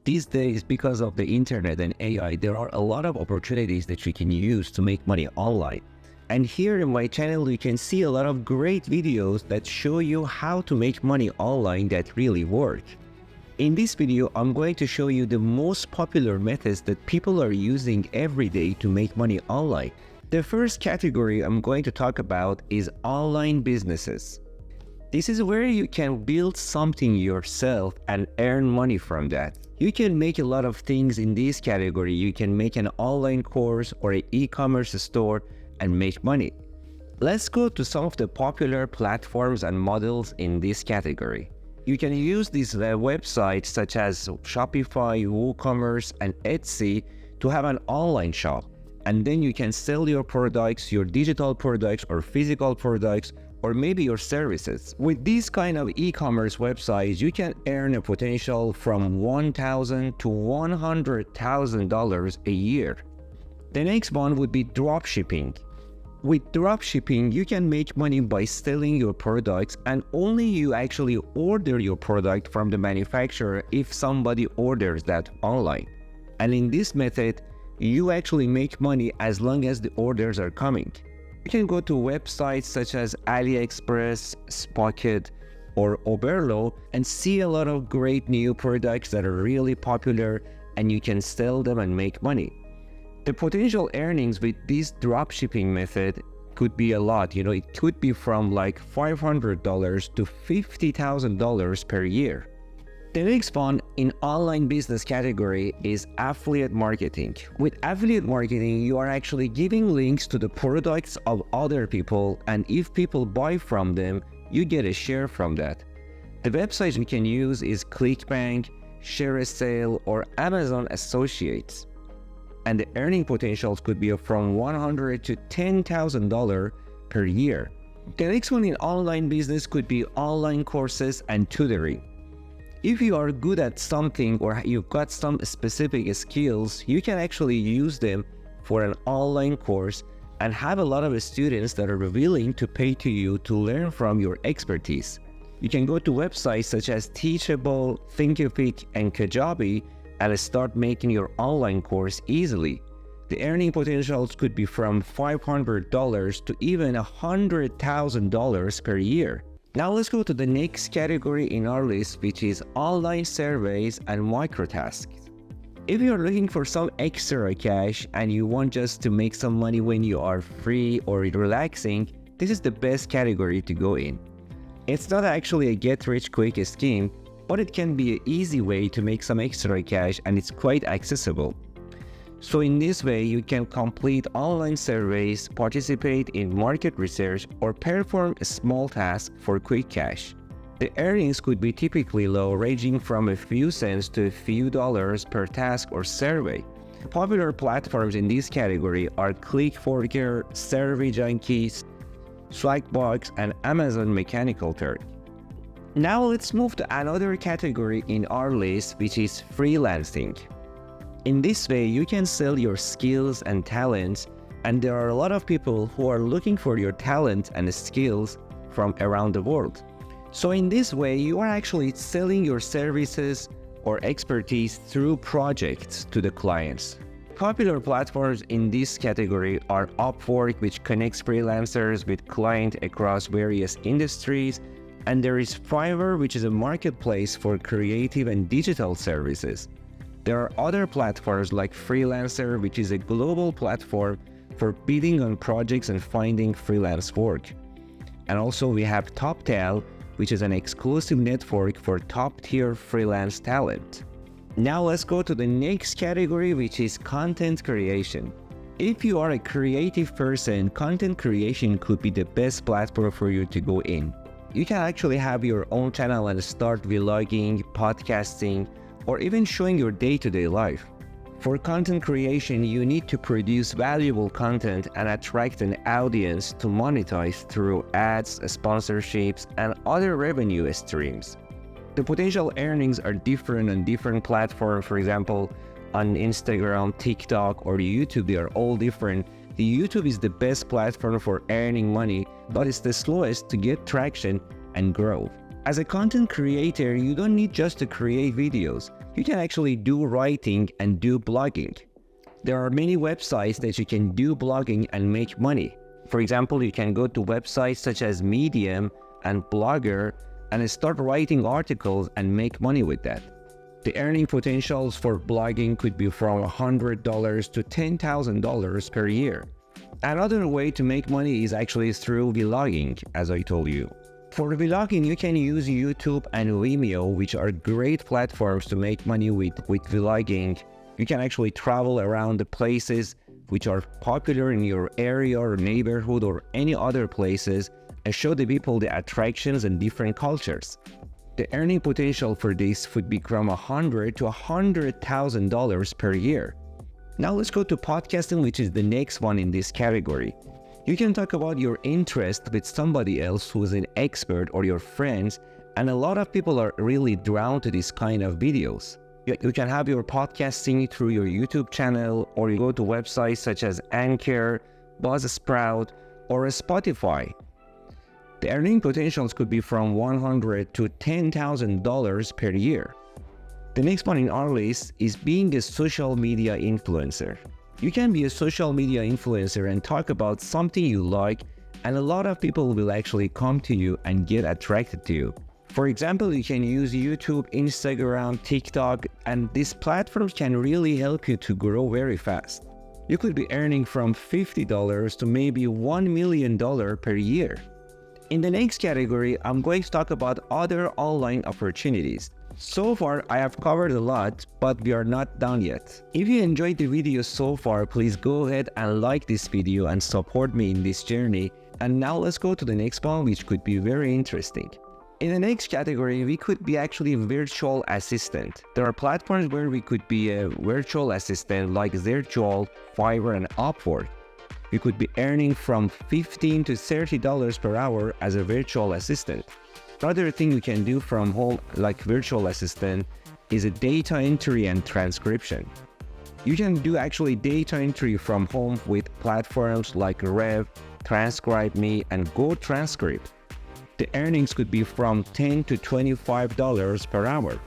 These days, because of the internet and AI, there are a lot of opportunities that you can use to make money online. And here in my channel, you can see a lot of great videos that show you how to make money online that really work. In this video, I'm going to show you the most popular methods that people are using every day to make money online. The first category I'm going to talk about is online businesses. This is where you can build something yourself and earn money from that. You can make a lot of things in this category. You can make an online course or an e-commerce store and make money. Let's go to some of the popular platforms and models in this category. You can use these websites such as Shopify, WooCommerce, and Etsy to have an online shop. And then you can sell your products, your digital products or physical products, or maybe your services. With these kind of e-commerce websites, you can earn a potential from $1,000 to $100,000 a year. The next one would be dropshipping. With dropshipping, you can make money by selling your products, and only you actually order your product from the manufacturer if somebody orders that online. And in this method, you actually make money as long as the orders are coming. You can go to websites such as AliExpress, Spocket, or Oberlo and see a lot of great new products that are really popular, and you can sell them and make money. The potential earnings with this dropshipping method could be a lot. It could be from like $500 to $50,000 per year. The next one in online business category is affiliate marketing. With affiliate marketing, you are actually giving links to the products of other people, and if people buy from them, you get a share from that. The websites we can use is ClickBank, ShareASale, or Amazon Associates. And the earning potentials could be from $100 to $10,000 per year. The next one in online business could be online courses and tutoring. If you are good at something or you've got some specific skills, you can actually use them for an online course and have a lot of students that are willing to pay to you to learn from your expertise. You can go to websites such as Teachable, Thinkific, and Kajabi and start making your online course easily. The earning potentials could be from $500 to even $100,000 per year. Now let's go to the next category in our list, which is online surveys and microtasks. If you're looking for some extra cash and you want just to make some money when you are free or relaxing, this is the best category to go in. It's not actually a get-rich-quick scheme, but it can be an easy way to make some extra cash, and it's quite accessible. So in this way, you can complete online surveys, participate in market research, or perform a small task for quick cash. The earnings could be typically low, ranging from a few cents to a few dollars per task or survey. Popular platforms in this category are ClickForker, SurveyJunkie, Swagbucks, and Amazon Mechanical Turk. Now let's move to another category in our list, which is freelancing. In this way, you can sell your skills and talents, and there are a lot of people who are looking for your talent and skills from around the world. So in this way, you are actually selling your services or expertise through projects to the clients. Popular platforms in this category are Upwork, which connects freelancers with clients across various industries, and there is Fiverr, which is a marketplace for creative and digital services. There are other platforms like Freelancer, which is a global platform for bidding on projects and finding freelance work. And also we have TopTal, which is an exclusive network for top-tier freelance talent. Now let's go to the next category, which is content creation. If you are a creative person, content creation could be the best platform for you to go in. You can actually have your own channel and start vlogging, podcasting, or even showing your day-to-day life. For content creation, you need to produce valuable content and attract an audience to monetize through ads, sponsorships, and other revenue streams. The potential earnings are different on different platforms. For example, on Instagram, TikTok, or YouTube, they are all different. The YouTube is the best platform for earning money, but it's the slowest to get traction and grow. As a content creator, you don't need just to create videos. You can actually do writing and do blogging. There are many websites that you can do blogging and make money. For example, you can go to websites such as Medium and Blogger and start writing articles and make money with that. The earning potentials for blogging could be from $100 to $10,000 per year. Another way to make money is actually through vlogging, as I told you. For vlogging, you can use YouTube and Vimeo, which are great platforms to make money with vlogging. You can actually travel around the places which are popular in your area or neighborhood or any other places and show the people the attractions and different cultures. The earning potential for this would be from $100 to $100,000 per year. Now let's go to podcasting, which is the next one in this category. You can talk about your interest with somebody else who is an expert or your friends, and a lot of people are really drawn to this kind of videos. You can have your podcasting through your YouTube channel, or you go to websites such as Anchor, Buzzsprout, or Spotify. The earning potentials could be from $100 to $10,000 per year. The next one in our list is being a social media influencer. You can be a social media influencer and talk about something you like, and a lot of people will actually come to you and get attracted to you. For example, you can use YouTube, Instagram, TikTok, and these platforms can really help you to grow very fast. You could be earning from $50 to maybe $1 million per year. In the next category, I'm going to talk about other online opportunities. So far, I have covered a lot, but we are not done yet. If you enjoyed the video so far, please go ahead and like this video and support me in this journey. And now let's go to the next one, which could be very interesting. In the next category, we could be actually a virtual assistant. There are platforms where we could be a virtual assistant like Zertual, Fiverr, and Upwork. You could be earning from $15 to $30 per hour as a virtual assistant. Another thing you can do from home like virtual assistant is a data entry and transcription. You can do actually data entry from home with platforms like Rev, TranscribeMe, and GoTranscript. The earnings could be from $10 to $25 per hour.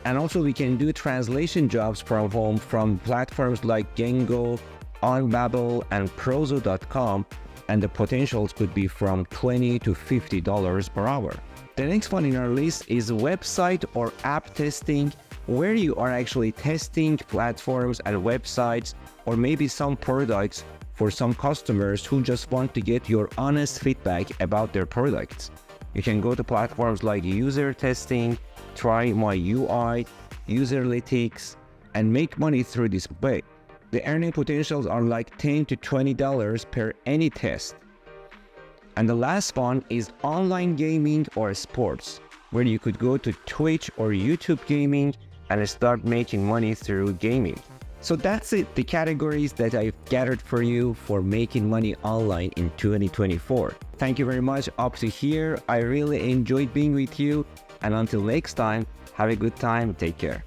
And also we can do translation jobs from home from platforms like Gengo, OnBabel, and Prozo.com, and the potentials could be from $20 to $50 per hour. The next one in our list is website or app testing, where you are actually testing platforms and websites or maybe some products for some customers who just want to get your honest feedback about their products. You can go to platforms like user testing, Try My UI, Userlytics, and make money through this way. The earning potentials are like $10 to $20 per any test. And the last one is online gaming or sports, where you could go to Twitch or YouTube gaming and start making money through gaming. So that's it, the categories that I've gathered for you for making money online in 2024. Thank you very much up to here. I really enjoyed being with you. And until next time, have a good time. Take care.